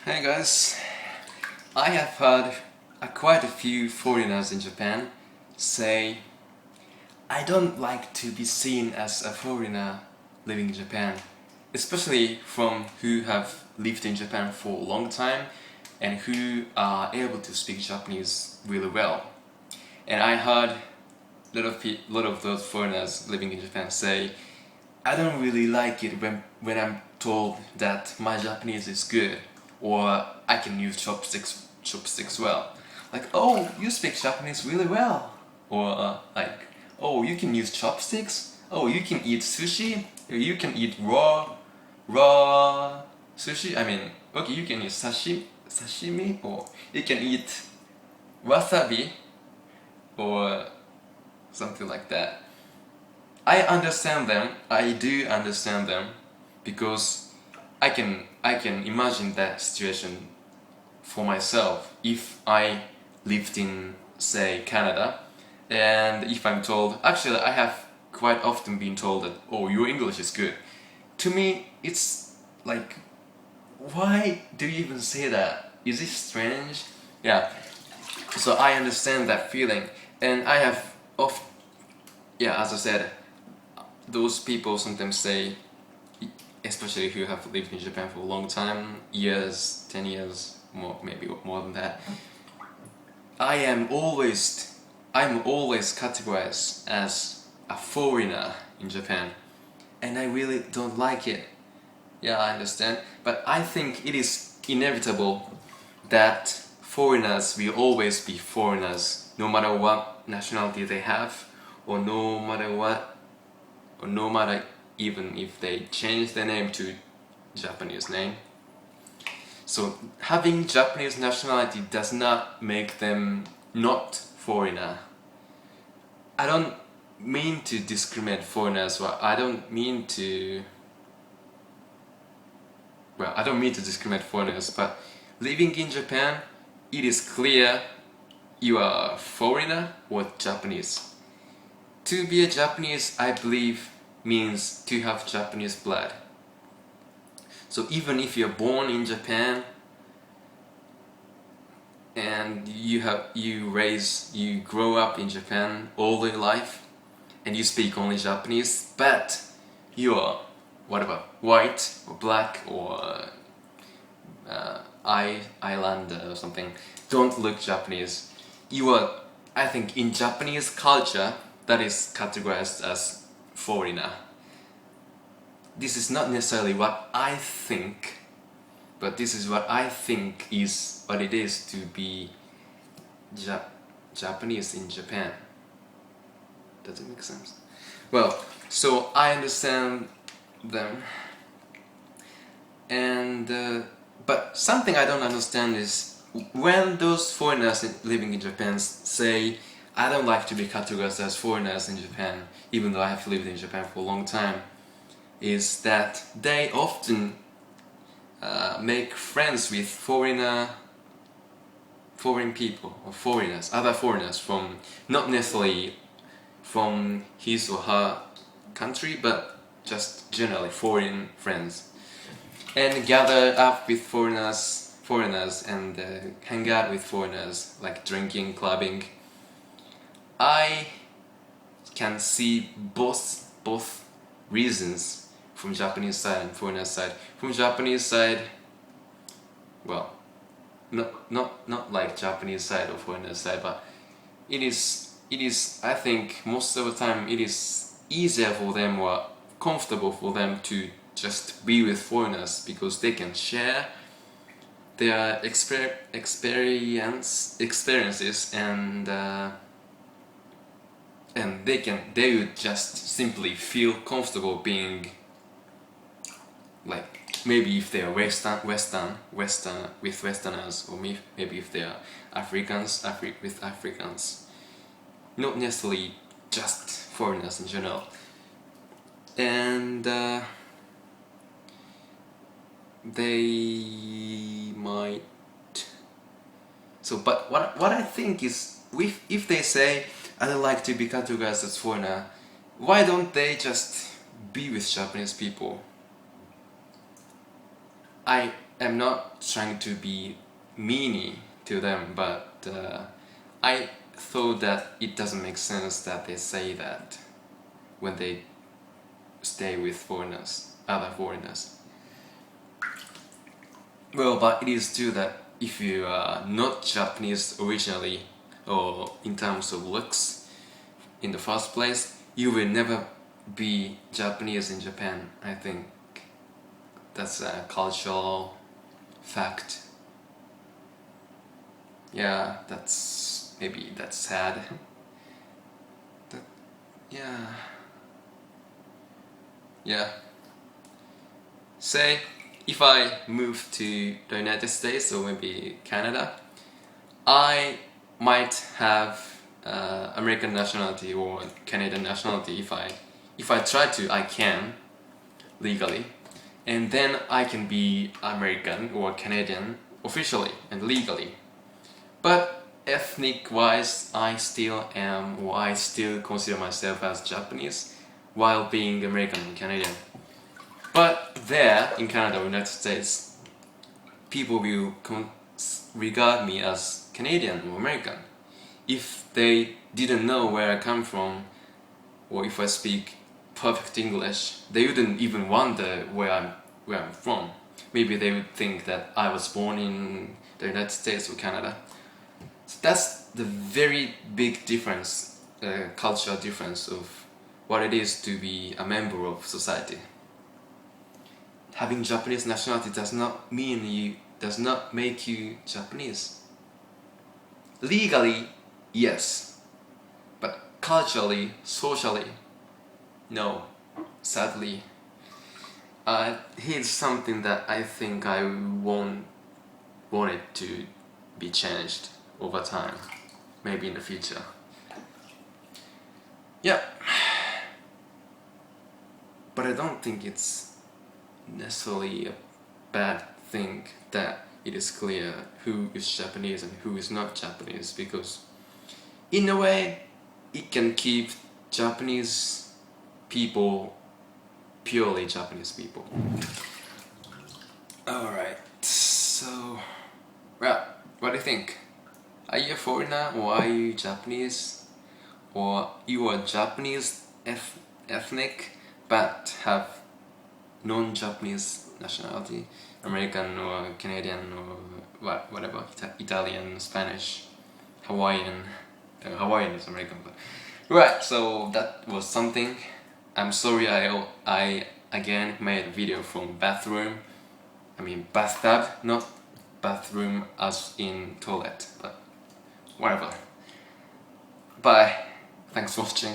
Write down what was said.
Hey guys, I have heard quite a few foreigners in Japan say, I don't like to be seen as a foreigner living in Japan, especially from who have lived in Japan for a long time and who are able to speak Japanese really well. And I heard lot of those foreigners living in Japan say, I don't really like it when I'm told that my Japanese is good or I can use chopsticks well. Like, oh, you speak Japanese really well. Or like, oh, you can use chopsticks. Oh, you can eat sushi. You can eat raw sushi. I mean, okay, you can eat sashimi, or you can eat wasabi or something like that. I understand them. I do understand them because I can imagine that situation for myself if I lived in, say, Canada, and if I'm told, actually I have quite often been told that, oh, your English is good. To me, it's like, why do you even say that? Is it strange? Yeah. So I understand that feeling, and I have yeah, as I said, those people sometimes say, especially who have lived in Japan for a long time, years, 10 years, more, maybe more than that, I am always, I'm always categorized as a foreigner in Japan, and I really don't like it. Yeah, I understand, but I think it is inevitable that foreigners will always be foreigners, no matter what nationality they have, or no matter what, or no matter even if they change their name to Japanese name. So having Japanese nationality does not make them not foreigner. I don't mean to discriminate foreigners, or I don't mean to, well, I don't mean to discriminate foreigners, but living in Japan, it is clear you are a foreigner or Japanese. To be a Japanese, I believe, means to have Japanese blood. So even if you're born in Japan and you grow up in Japan all your life and you speak only Japanese, but you're whatever, white or black or islander or something, don't look Japanese. You are, I think, in Japanese culture, that is categorized as foreigner. This is not necessarily what I think, but this is what I think is what it is to be Japanese in Japan. Does it make sense? Well, so I understand them, and but something I don't understand is when those foreigners living in Japan say, I don't like to be categorized as foreigners in Japan, even though I have lived in Japan for a long time, is that they often make friends with foreign people or foreigners, other foreigners from, not necessarily from his or her country, but just generally foreign friends, and gather up with foreigners and hang out with foreigners, like drinking, clubbing. I can see both reasons from Japanese side and foreigner side. From Japanese side, well, not like Japanese side or foreigner side, but it is I think most of the time it is easier for them or comfortable for them to just be with foreigners because they can share their experiences and they would just simply feel comfortable being, like, maybe if they are Western with Westerners, or maybe if they are Africans with Africans, not necessarily just foreigners in general. And they might. So, but what I think is, if they say, I don't like to be categorized as foreigner, why don't they just be with Japanese people? I am not trying to be meany to them, but I thought that it doesn't make sense that they say that when they stay with foreigners, other foreigners. Well, but it is true that if you are not Japanese originally, or in terms of looks, in the first place, you will never be Japanese in Japan. I think that's a cultural fact. Yeah, maybe that's sad. That, yeah. Yeah. Say, if I move to the United States or maybe Canada, I might have American nationality or Canadian nationality. If I try to, I can legally, and then I can be American or Canadian officially and legally. But ethnic-wise, I still am, or I still consider myself as Japanese while being American and Canadian. But there, in Canada or United States, people will regard me as Canadian or American. If they didn't know where I come from, or if I speak perfect English, they wouldn't even wonder where I'm from. Maybe they would think that I was born in the United States or Canada. So that's the very big difference, cultural difference of what it is to be a member of society. Having Japanese nationality does not make you Japanese. Legally, yes, but culturally, socially, no. Sadly, here's something that I think I want it to be changed over time, maybe in the future. Yeah, but I don't think it's necessarily a bad thing that it is clear who is Japanese and who is not Japanese, because in a way it can keep Japanese people purely Japanese people. Alright, so well, what do you think? Are you a foreigner or are you Japanese? Or you are Japanese ethnic but have non-Japanese nationality, American or Canadian or whatever, Italian, Spanish, Hawaiian. Hawaiian is American, but right. So that was something. I'm sorry I again made a video from bathroom. I mean bathtub, not bathroom as in toilet, but whatever. Bye. Thanks for watching.